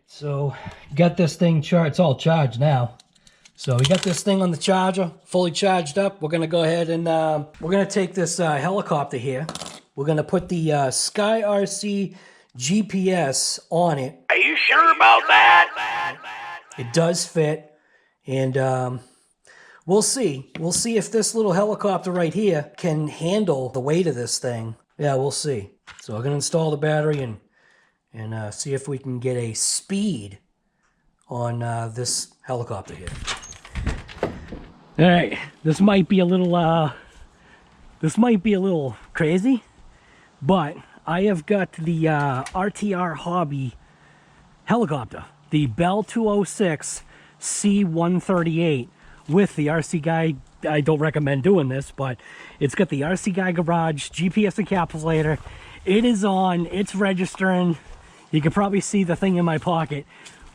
So got this thing charged. It's all charged now. So we got this thing on the charger, fully charged up. We're gonna go ahead and we're gonna take this helicopter here. We're gonna put the SKYRC GPS on it. Are you sure about that? It does fit, and we'll see. We'll see if this little helicopter right here can handle the weight of this thing. Yeah, we'll see. So we're gonna install the battery and see if we can get a speed on this helicopter here. All right, this might be a little crazy, but I have got the RTR hobby helicopter, the Bell 206 C138 with the RC Guy. I don't recommend doing this, but it's got the RC Guy Garage GPS encapsulator. It is on, it's registering. You can probably see the thing in my pocket.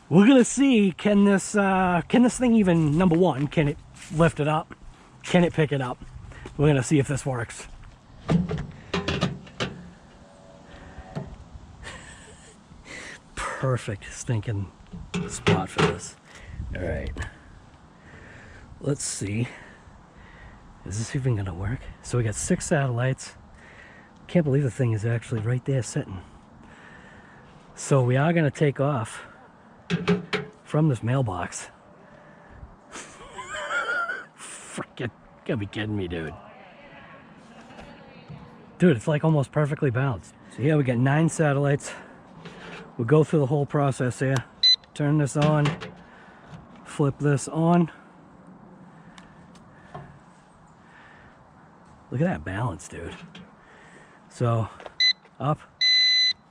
We're gonna see, can this thing even, number one, can it lift it up? Can it pick it up? We're gonna see if this works. Perfect stinking spot for this. All right, let's see. Is this even gonna work? So we got 6 satellites. Can't believe the thing is actually right there sitting. So we are gonna take off from this mailbox. Frickin', gotta be kidding me, dude. Dude, it's like almost perfectly balanced. So yeah, we got 9 satellites. We'll go through the whole process here. Turn this on, flip this on. Look at that balance, dude. So, up,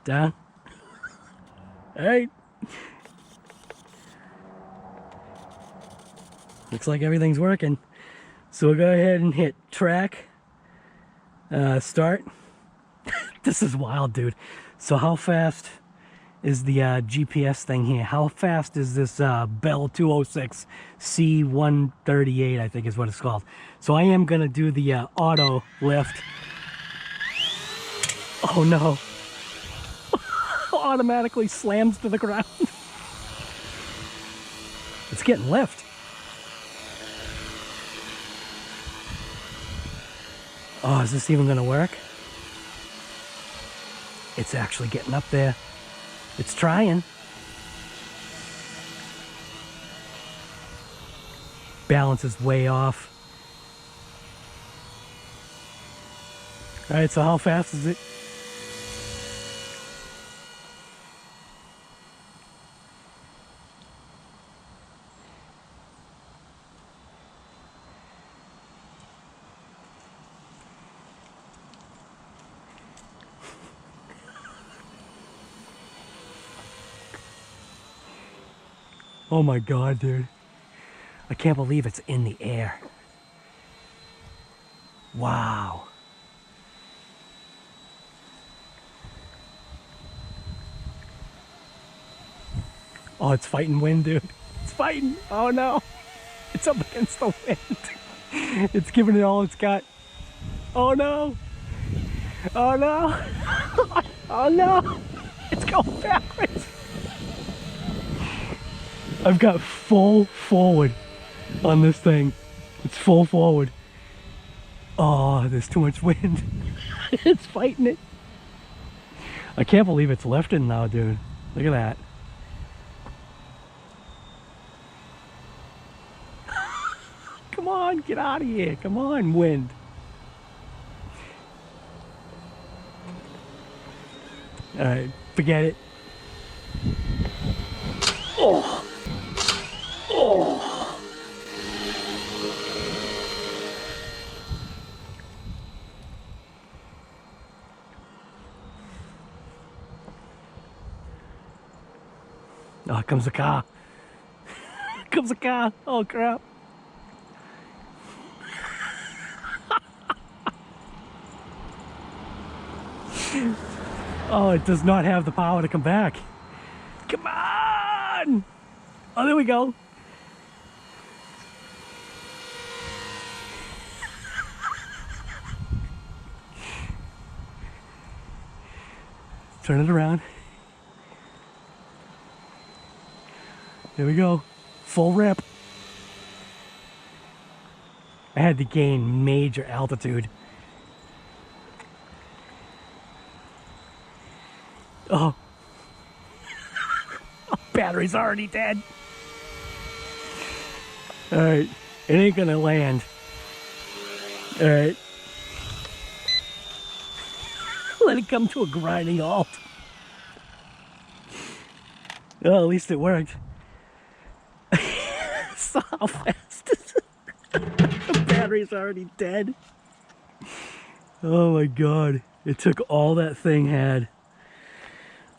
down. All right. Looks like everything's working. So we'll go ahead and hit track, start. This is wild, dude. So how fast is the GPS thing here? How fast is this Bell 206 C138, I think is what it's called. So I am gonna do the auto lift. Oh no. Automatically slams to the ground. It's getting lift. Oh, is this even gonna work? It's actually getting up there. It's trying. Balance is way off. All right, so how fast is it? Oh my God, dude. I can't believe it's in the air. Wow. Oh, it's fighting wind, dude. It's fighting. Oh no. It's up against the wind. It's giving it all it's got. Oh no. Oh no. Oh no. It's going backwards. I've got full forward on this thing. It's full forward. Oh, there's too much wind. It's fighting it. I can't believe it's lifting now, dude. Look at that. Come on, get out of here. Come on, wind. All right, forget it. Oh. Oh. Oh, here comes the car. Here comes the car. Oh, crap. Oh, it does not have the power to come back. Come on! Oh, there we go. Turn it around. Here we go. Full rip. I had to gain major altitude. Oh. Battery's already dead. Alright. It ain't gonna land. Alright. Let it come to a grinding halt. Well, at least it worked. So how fast is it? The battery's already dead. Oh my god. It took all that thing had.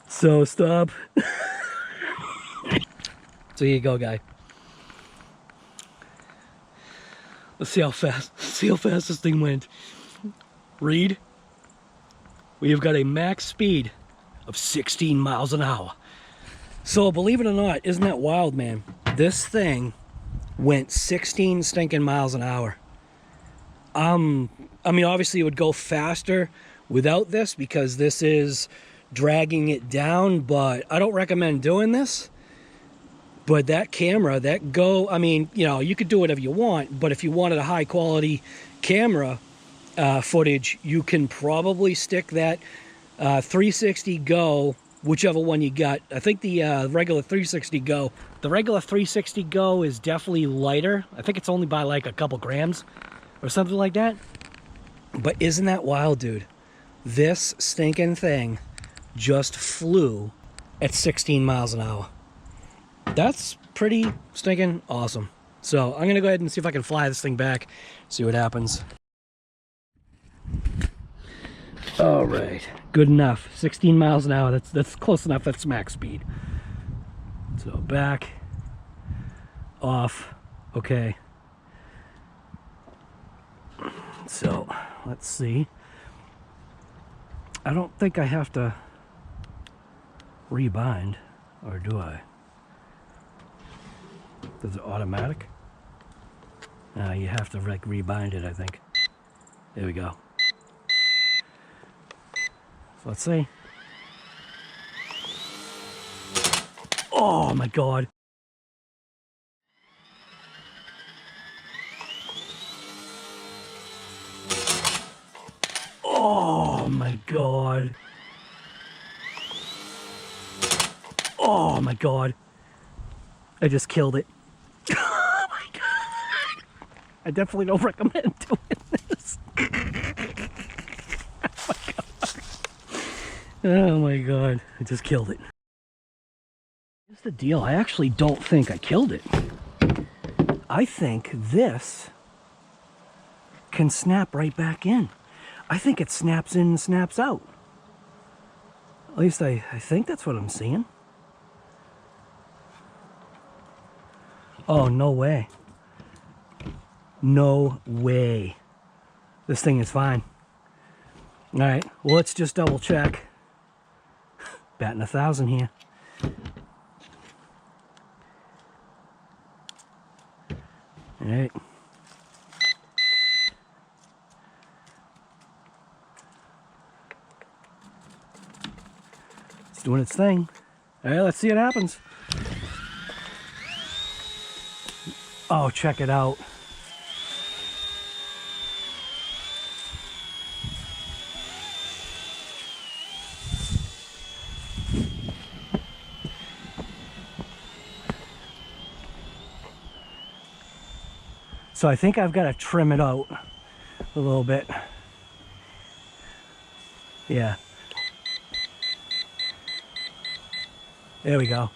So stop. So here you go, guy. Let's see how fast this thing went. Read. We have got a max speed of 16 miles an hour. So believe it or not, isn't that wild, man? This thing went 16 stinking miles an hour. I mean, obviously it would go faster without this because this is dragging it down, but I don't recommend doing this. But that camera, I mean, you know, you could do whatever you want, but if you wanted a high quality camera footage, you can probably stick that 360 Go, whichever one you got. I think the regular 360 Go. The regular 360 Go is definitely lighter. I think it's only by like a couple grams or something like that. But isn't that wild, dude? This stinking thing just flew at 16 miles an hour. That's pretty stinking awesome. So I'm gonna go ahead and see if I can fly this thing back, see what happens. All right, good enough. 16 miles an hour. That's close enough. That's max speed. So back, off. Okay. So let's see. I don't think I have to rebind, or do I? Does it automatic? You have to like rebind it, I think. There we go. So let's see. Oh my god. Oh my god. Oh my god. I just killed it. Oh my god. I definitely don't recommend doing this. Oh my god. I just killed it. Here's the deal. I actually don't think I killed it. I think this can snap right back in. I think it snaps in and snaps out. At least I think that's what I'm seeing. Oh, no way. No way. This thing is fine. All right, well, let's just double check. Batting 1,000 here. All right. It's doing its thing. All right, let's see what happens. Oh, check it out. So I think I've got to trim it out a little bit. Yeah. There we go.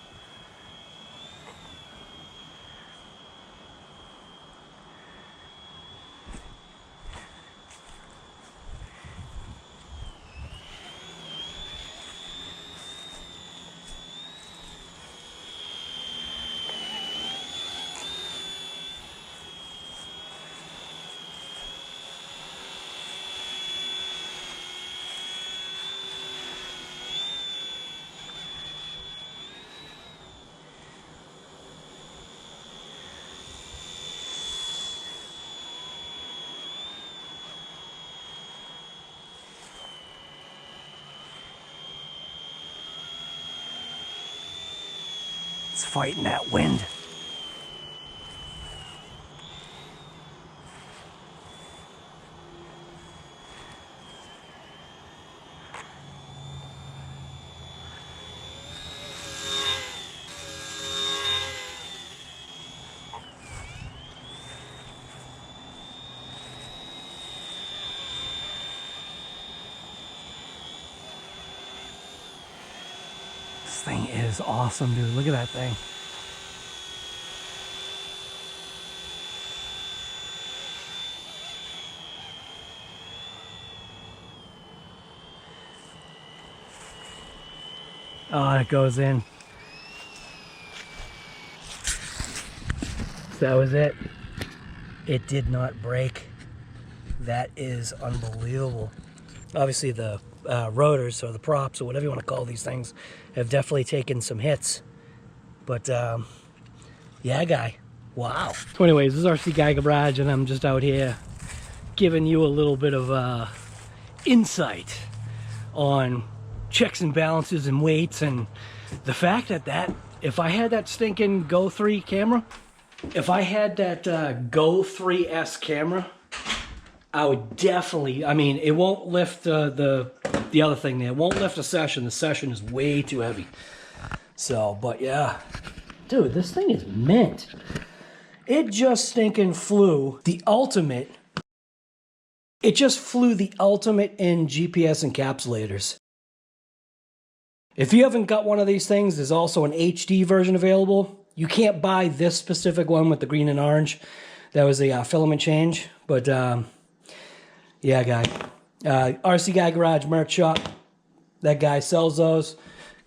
It's fighting that wind. This thing is awesome, dude. Look at that thing. Oh, it goes in. That was it. It did not break. That is unbelievable. Obviously the rotors or the props or whatever you want to call these things have definitely taken some hits. But yeah, guy. Wow. So anyways, this is RC Guy Garage and I'm just out here giving you a little bit of insight on checks and balances and weights, and the fact that if I had that stinking Go 3 camera, if I had that Go 3S camera, I would definitely, I mean, it won't lift the other thing there. It won't lift a session. The session is way too heavy. So, but yeah. Dude, this thing is mint. It just stinking flew the ultimate. It just flew the ultimate in GPS encapsulators. If you haven't got one of these things, there's also an HD version available. You can't buy this specific one with the green and orange. That was a filament change. But yeah, guy. RC Guy Garage merch shop. That guy sells those.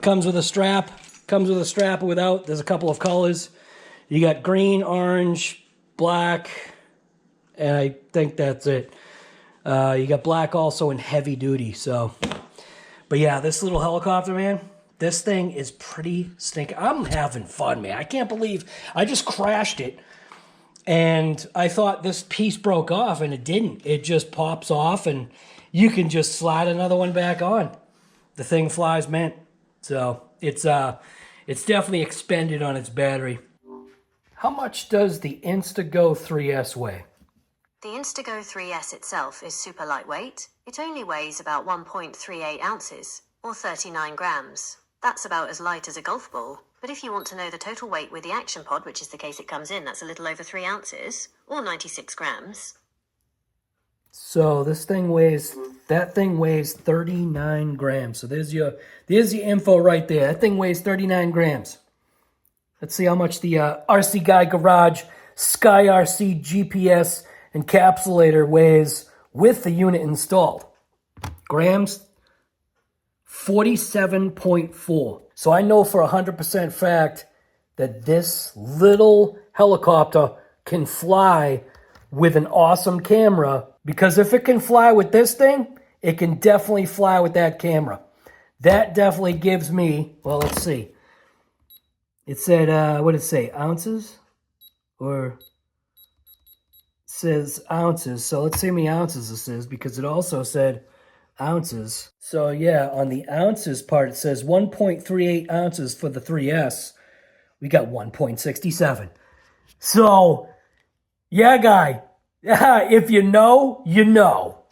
Comes with a strap. Comes with a strap or without. There's a couple of colors. You got green, orange, black, and I think that's it. You got black also in heavy duty. So, but yeah, this little helicopter, man, this thing is pretty stinking. I'm having fun, man. I can't believe I just crashed it. And I thought this piece broke off, and it didn't. It just pops off, and you can just slide another one back on. The thing flies, man. So it's definitely expended on its battery. How much does the Instago 3S weigh? The Instago 3S itself is super lightweight. It only weighs about 1.38 ounces, or 39 grams. That's about as light as a golf ball. But if you want to know the total weight with the action pod, which is the case it comes in, that's a little over 3 ounces, or 96 grams. So this thing weighs, that thing weighs 39 grams. So there's your info right there. That thing weighs 39 grams. Let's see how much the RC Guy Garage SKYRC GPS encapsulator weighs with the unit installed. Grams, 47.4. So I know for 100% fact that this little helicopter can fly with an awesome camera, because if it can fly with this thing, it can definitely fly with that camera. That definitely gives me, well, let's see. It said, what did it say, ounces? Or it says ounces. So let's see how many ounces this is, because it also said ounces. So yeah, on the ounces part, it says 1.38 ounces for the 3S. We got 1.67. So, yeah, guy. If you know, you know.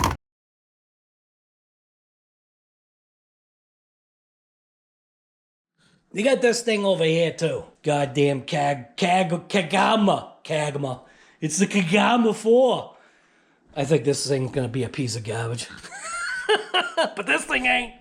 You got this thing over here too. Goddamn Kagama. It's the Kagama 4. I think this thing's gonna be a piece of garbage. But this thing ain't.